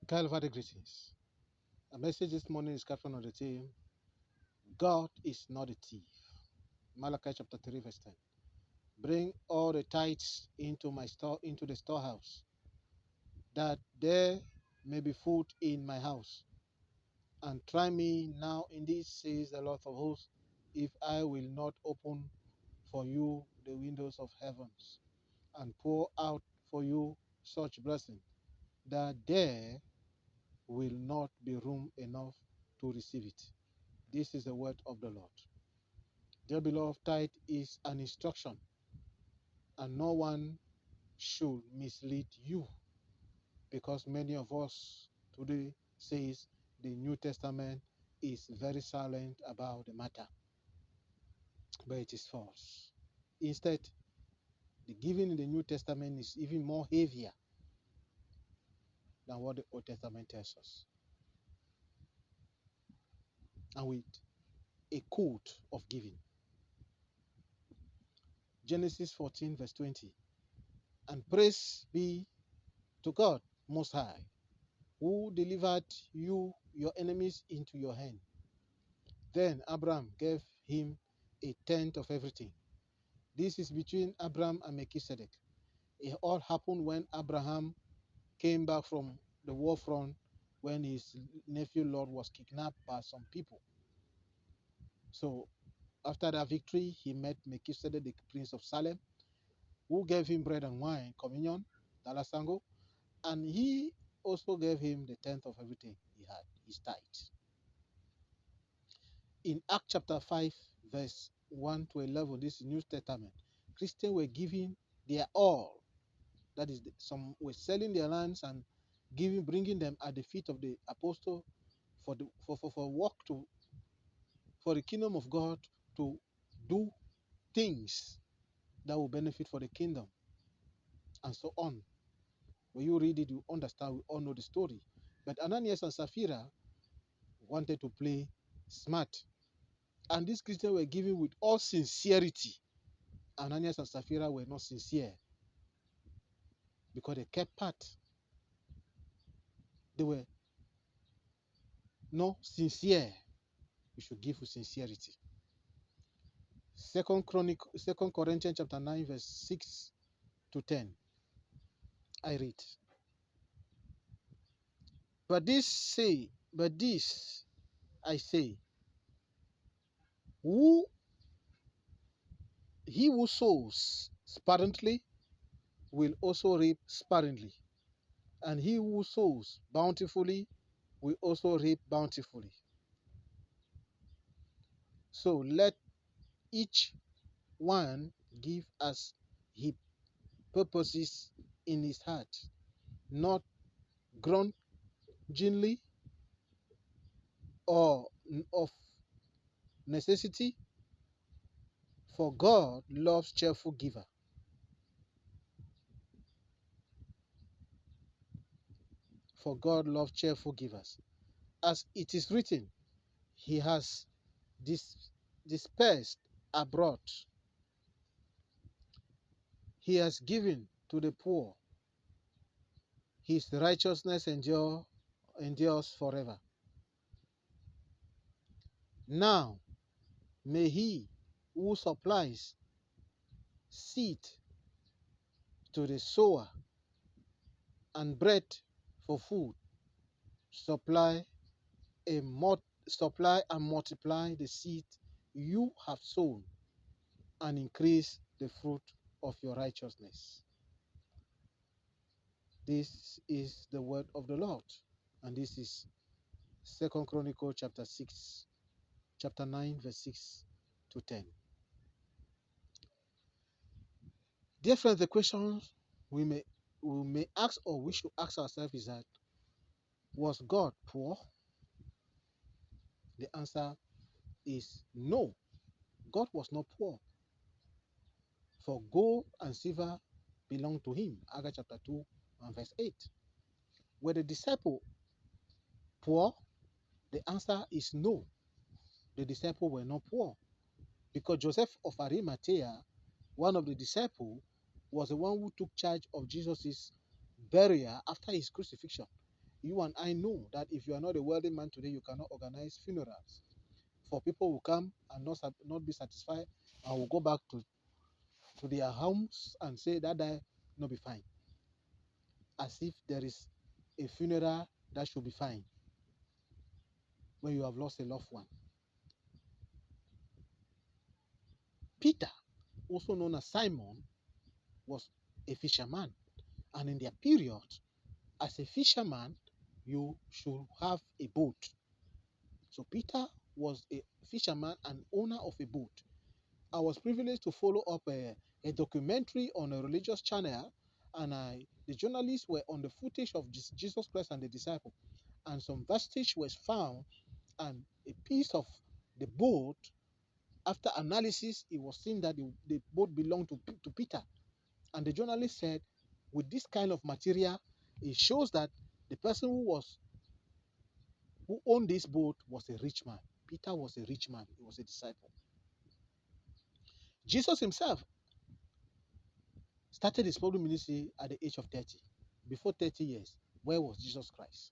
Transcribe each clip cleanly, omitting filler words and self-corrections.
Calvary greetings. A message this morning is captioned on the theme, God is not a thief. Malachi chapter 3 verse 10. Bring all the tithes into the storehouse, that there may be food in my house. And try me now in this, says the Lord of hosts, if I will not open for you the windows of heavens and pour out for you such blessing, that there will not be room enough to receive it. This is the word of the Lord. Dear beloved, tithe is an instruction, and no one should mislead you, because many of us today says the New Testament is very silent about the matter, but it is false. Instead, the giving in the New Testament is even more heavier than what the Old Testament tells us, and with a code of giving. Genesis 14 verse 20. And praise be to God Most High, who delivered you your enemies into your hand. Then Abraham gave him a tenth of everything. This is between Abraham and Melchizedek. It all happened when Abraham came back from the war front, when his nephew Lot was kidnapped by some people. So after that victory, he met Melchizedek, the prince of Salem, who gave him bread and wine, communion, dalasango, and he also gave him the tenth of everything he had, his tithe. In Acts chapter 5, verse 1 to 11, this is New Testament, Christians were giving their all. That is, some were selling their lands and bringing them at the feet of the apostle for work for the kingdom of God, to do things that will benefit for the kingdom, and so on. When you read it, you understand. We all know the story. But Ananias and Sapphira wanted to play smart, and these Christians were giving with all sincerity. Ananias and Sapphira were not sincere, because they kept part. They were not sincere. We should give with sincerity. Second Corinthians chapter 9, verse 6 to 10. I read. But this I say, who he who sows sparingly will also reap sparingly, and he who sows bountifully will also reap bountifully. So let each one give as he purposes in his heart, not grudgingly or of necessity, for God loves cheerful giver. For God loves cheerful givers. As it is written, he has dispersed abroad. He has given to the poor. His righteousness endures forever. Now may he who supplies seed to the sower and bread for food supply and multiply the seed you have sown, and increase the fruit of your righteousness. This is the word of the Lord, and this is 2 Chronicles chapter 9, verse 6 to 10. Dear friends, the question we may ask, or we should ask ourselves, is that, was God poor? The answer is no. God was not poor, for gold and silver belong to him. Haggai chapter 2 and verse 8. Were the disciple poor? The answer is no. The disciples were not poor, because Joseph of Arimathea, one of the disciples, was the one who took charge of Jesus' burial after his crucifixion. You and I know that if you are not a wealthy man today, you cannot organize funerals. For people who come and not be satisfied and will go back to their homes and say that die not be fine. As if there is a funeral that should be fine when you have lost a loved one. Peter, also known as Simon, was a fisherman. And in their period, as a fisherman, you should have a boat. So Peter was a fisherman and owner of a boat. I was privileged to follow up a documentary on a religious channel, and the journalists were on the footage of Jesus Christ and the disciple, and some vestige was found, and a piece of the boat. After analysis, it was seen that the boat belonged to Peter, and the journalist said, with this kind of material, it shows that the person who owned this boat was a rich man. Peter was a rich man. He was a disciple. Jesus himself started his public ministry at the age of 30. Before 30 years, where was Jesus Christ?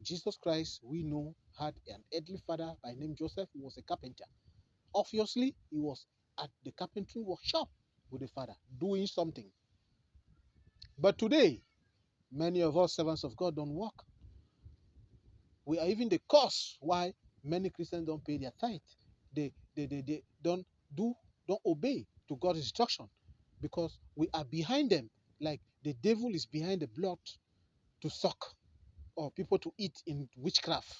Jesus Christ, we know, had an earthly father by name Joseph, who was a carpenter. Obviously, he was at the carpentry workshop with the father, doing something. But today, many of us servants of God don't work. We are even the cause why many Christians don't pay their tithe. They don't obey to God's instruction, because we are behind them, like the devil is behind the blood to suck or people to eat in witchcraft.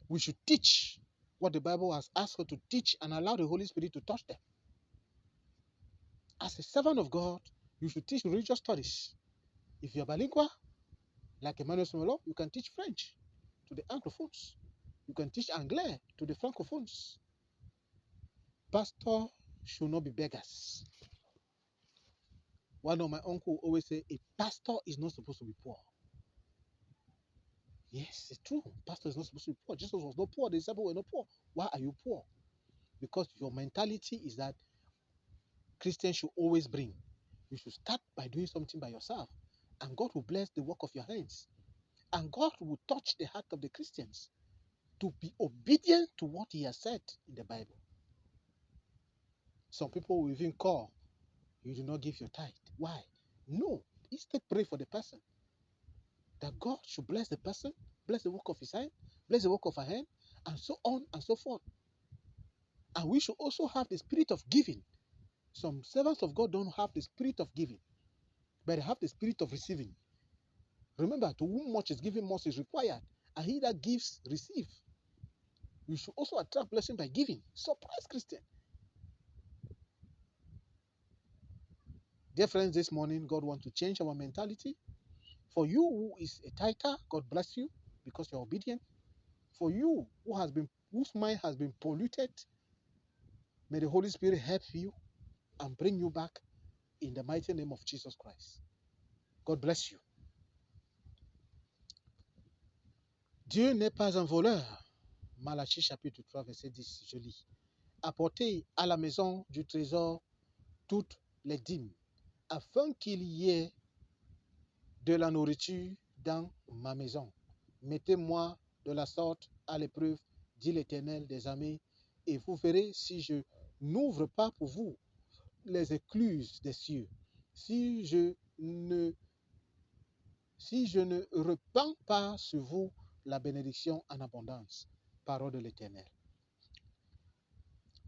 We should teach what the Bible has asked us to teach and allow the Holy Spirit to touch them. As a servant of God, you should teach religious studies. If you are bilingual, like Emmanuel Smolo, you can teach French to the Anglophones. You can teach Anglais to the Francophones. Pastors should not be beggars. One of my uncle always say, a pastor is not supposed to be poor. Yes, it's true. Pastor is not supposed to be poor. Jesus was not poor. The disciples were not poor. Why are you poor? Because your mentality is that Christians should always bring. You should start by doing something by yourself, and God will bless the work of your hands. And God will touch the heart of the Christians to be obedient to what He has said in the Bible. Some people will even call, you do not give your tithe. Why? No. Instead, pray for the person, that God should bless the person, bless the work of his hand, bless the work of her hand, and so on and so forth. And we should also have the spirit of giving. Some servants of God don't have the spirit of giving, but they have the spirit of receiving. Remember, to whom much is given, much is required. And he that gives, receive. You should also attract blessing by giving. Surprise, Christian. Dear friends, this morning, God wants to change our mentality. For you who is a tither, God bless you because you're obedient. For you whose mind has been polluted, may the Holy Spirit help you and bring you back in the mighty name of Jesus Christ. God bless you. Dieu n'est pas un voleur. Malachie chapitre 3, verset 10, je lis. Apportez à la maison du trésor toutes les dîmes, afin qu'il y ait de la nourriture dans ma maison. Mettez-moi de la sorte à l'épreuve, dit l'Éternel des armées, et vous verrez si je n'ouvre pas pour vous les écluses des cieux, si je ne repends pas sur vous la bénédiction en abondance. Parole de l'Éternel.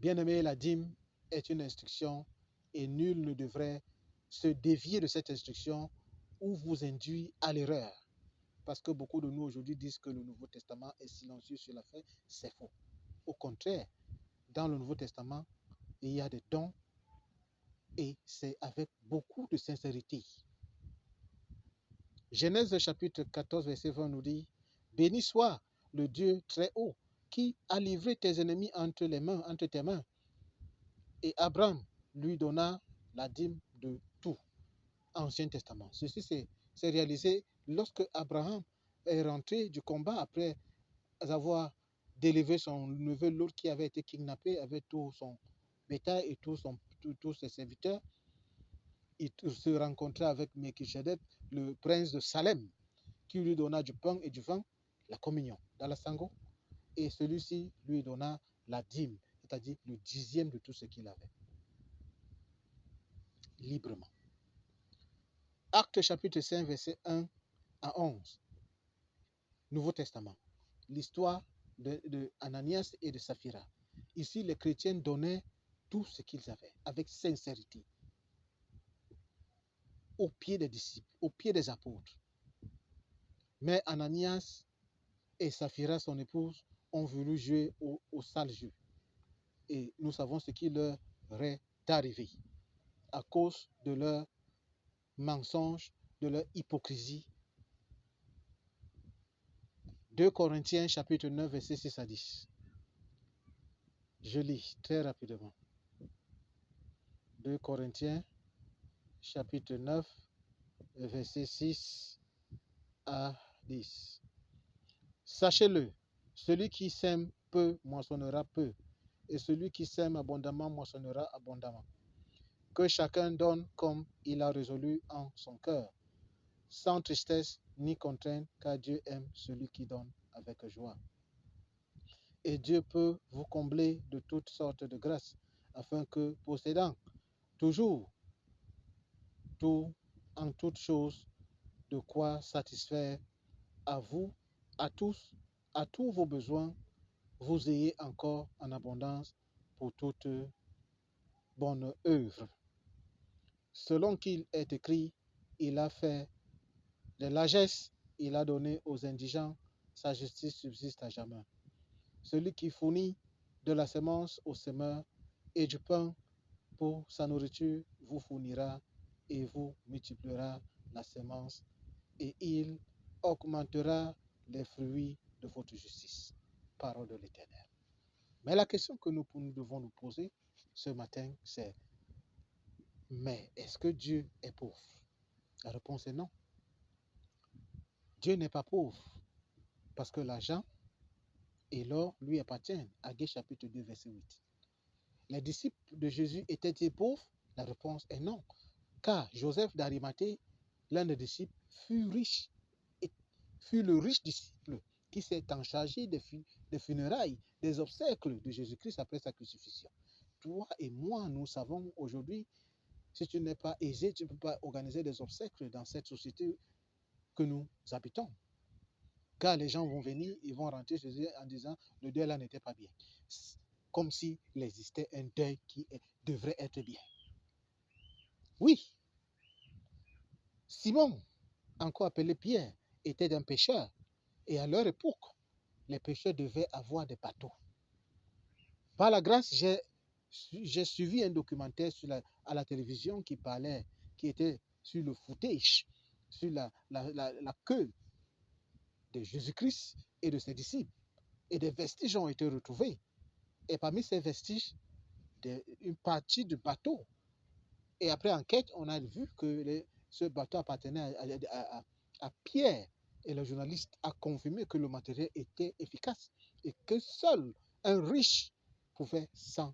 Bien-aimé, la dîme est une instruction et nul ne devrait se dévier de cette instruction ou vous induire à l'erreur. Parce que beaucoup de nous aujourd'hui disent que le Nouveau Testament est silencieux sur la foi. C'est faux. Au contraire, dans le Nouveau Testament, il y a des dons et c'est avec beaucoup de sincérité. Genèse chapitre 14, verset 20 nous dit, « Béni soit le Dieu très haut qui a livré tes ennemis entre tes mains. » Et Abraham lui donna la dîme de tout. Ancien Testament. Ceci s'est réalisé lorsque Abraham est rentré du combat après avoir délivré son neveu Lot qui avait été kidnappé avec tout son bétail et tous ses serviteurs. Il se rencontrait avec Melchisedec, le prince de Salem, qui lui donna du pain et du vin, la communion dans la sango, et celui-ci lui donna la dîme, c'est-à-dire le 10e de tout ce qu'il avait, librement. Actes chapitre 5, verset 1 à 11, Nouveau Testament. L'histoire de Ananias et de Saphira. Ici, les chrétiens donnaient tout ce qu'ils avaient, avec sincérité, au pied des disciples, au pied des apôtres. Mais Ananias et Saphira, son épouse, ont voulu jouer au sale jeu. Et nous savons ce qui leur est arrivé à cause de leur mensonge, de leur hypocrisie. 2 Corinthiens chapitre 9, verset 6 à 10. Je lis très rapidement. 2 Corinthiens chapitre 9, verset 6 à 10. Sachez-le, celui qui sème peu moissonnera peu, et celui qui sème abondamment moissonnera abondamment. Que chacun donne comme il a résolu en son cœur, sans tristesse ni contrainte, car Dieu aime celui qui donne avec joie. Et Dieu peut vous combler de toutes sortes de grâces, afin que, possédant toujours tout en toutes choses, de quoi satisfaire à vous, à tous vos besoins, vous ayez encore en abondance pour toute bonne œuvre. Selon qu'il est écrit, il a fait des largesses, il a donné aux indigents, sa justice subsiste à jamais. Celui qui fournit de la semence au semeur et du pain pour sa nourriture vous fournira et vous multipliera la semence, et il augmentera les fruits de votre justice. Parole de l'Éternel. Mais la question que nous devons nous poser ce matin, c'est: mais est-ce que Dieu est pauvre? La réponse est non. Dieu n'est pas pauvre, parce que l'argent et l'or lui appartiennent. Agée chapitre 2, verset 8. Les disciples de Jésus étaient-ils pauvres? La réponse est non. Car Joseph d'Arimathée, l'un des disciples, fut riche, et fut le riche disciple qui s'est chargé des funérailles, des obsèques de Jésus-Christ après sa crucifixion. Toi et moi, nous savons aujourd'hui, si tu n'es pas aisé, tu ne peux pas organiser des obsèques dans cette société que nous habitons. Car les gens vont venir, ils vont rentrer chez eux en disant le deuil là n'était pas bien. Comme s'il existait un deuil qui devrait être bien. Oui, Simon, encore appelé Pierre, était un pêcheur. Et à leur époque, les pêcheurs devaient avoir des bateaux. Par la grâce, j'ai suivi un documentaire à la télévision qui était sur le footage, sur la queue de Jésus-Christ et de ses disciples. Et des vestiges ont été retrouvés. Et parmi ces vestiges, une partie du bateau. Et après enquête, on a vu que ce bateau appartenait à Pierre. Et le journaliste a confirmé que le matériel était efficace et que seul un riche pouvait s'en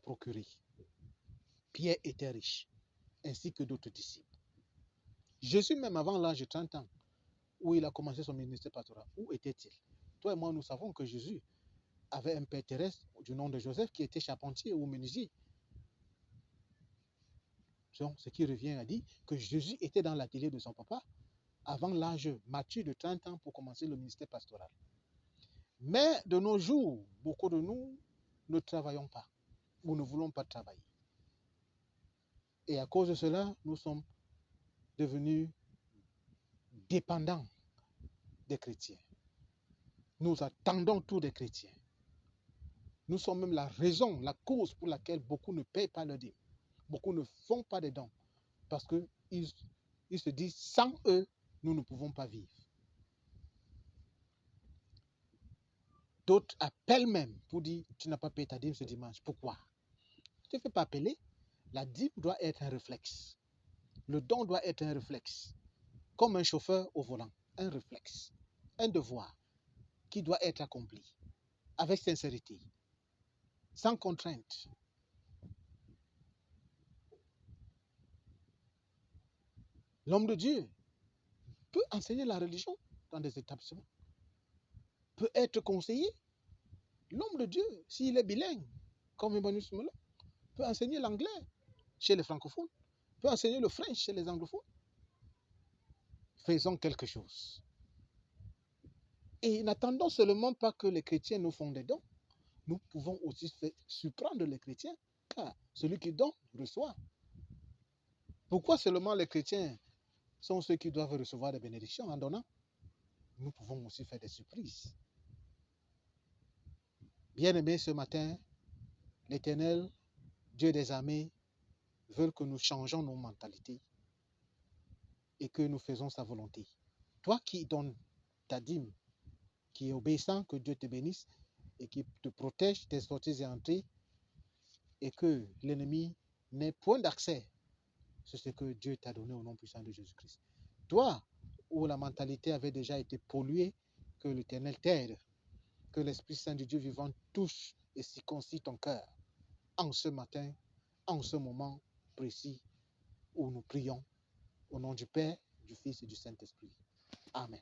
procurer. Pierre était riche, ainsi que d'autres disciples. Jésus, même avant l'âge de 30 ans, où il a commencé son ministère pastoral, où était-il? Toi et moi, nous savons que Jésus avait un père terrestre du nom de Joseph qui était charpentier ou menuisier. Donc, ce qui revient à dire que Jésus était dans l'atelier de son papa avant l'âge mature de 30 ans pour commencer le ministère pastoral. Mais de nos jours, beaucoup de nous ne travaillons pas ou ne voulons pas travailler. Et à cause de cela, nous sommes devenus dépendants des chrétiens. Nous attendons tout des chrétiens. Nous sommes même la raison, la cause pour laquelle beaucoup ne payent pas leurs dîmes. Beaucoup ne font pas des dons. Parce qu'ils se disent, sans eux, nous ne pouvons pas vivre. D'autres appellent même pour dire, tu n'as pas payé ta dîme ce dimanche. Pourquoi? Tu ne fais pas appeler. La dîme doit être un réflexe. Le don doit être un réflexe. Comme un chauffeur au volant. Un réflexe. Un devoir qui doit être accompli. Avec sincérité. Sans contrainte. L'homme de Dieu peut enseigner la religion dans des établissements, peut être conseiller. L'homme de Dieu, s'il est bilingue, comme Emmanuel Sumelo, peut enseigner l'anglais chez les francophones, peut enseigner le French chez les anglophones. Faisons quelque chose. Et n'attendons seulement pas que les chrétiens nous font des dons. Nous pouvons aussi surprendre les chrétiens, car celui qui donne reçoit. Pourquoi seulement les chrétiens sont ceux qui doivent recevoir des bénédictions en donnant? Nous pouvons aussi faire des surprises. Bien-aimés, ce matin, l'Éternel, Dieu des armées, veut que nous changeons nos mentalités et que nous faisons sa volonté. Toi qui donnes ta dîme, qui est obéissant, que Dieu te bénisse et qui te protège tes sorties et entrées, et que l'ennemi n'ait point d'accès sur ce que Dieu t'a donné au nom puissant de Jésus-Christ. Toi, où la mentalité avait déjà été polluée, que l'Éternel t'aide, que l'Esprit Saint de Dieu vivant touche et circoncis ton cœur en ce matin, en ce moment précis où nous prions au nom du Père, du Fils et du Saint-Esprit. Amen.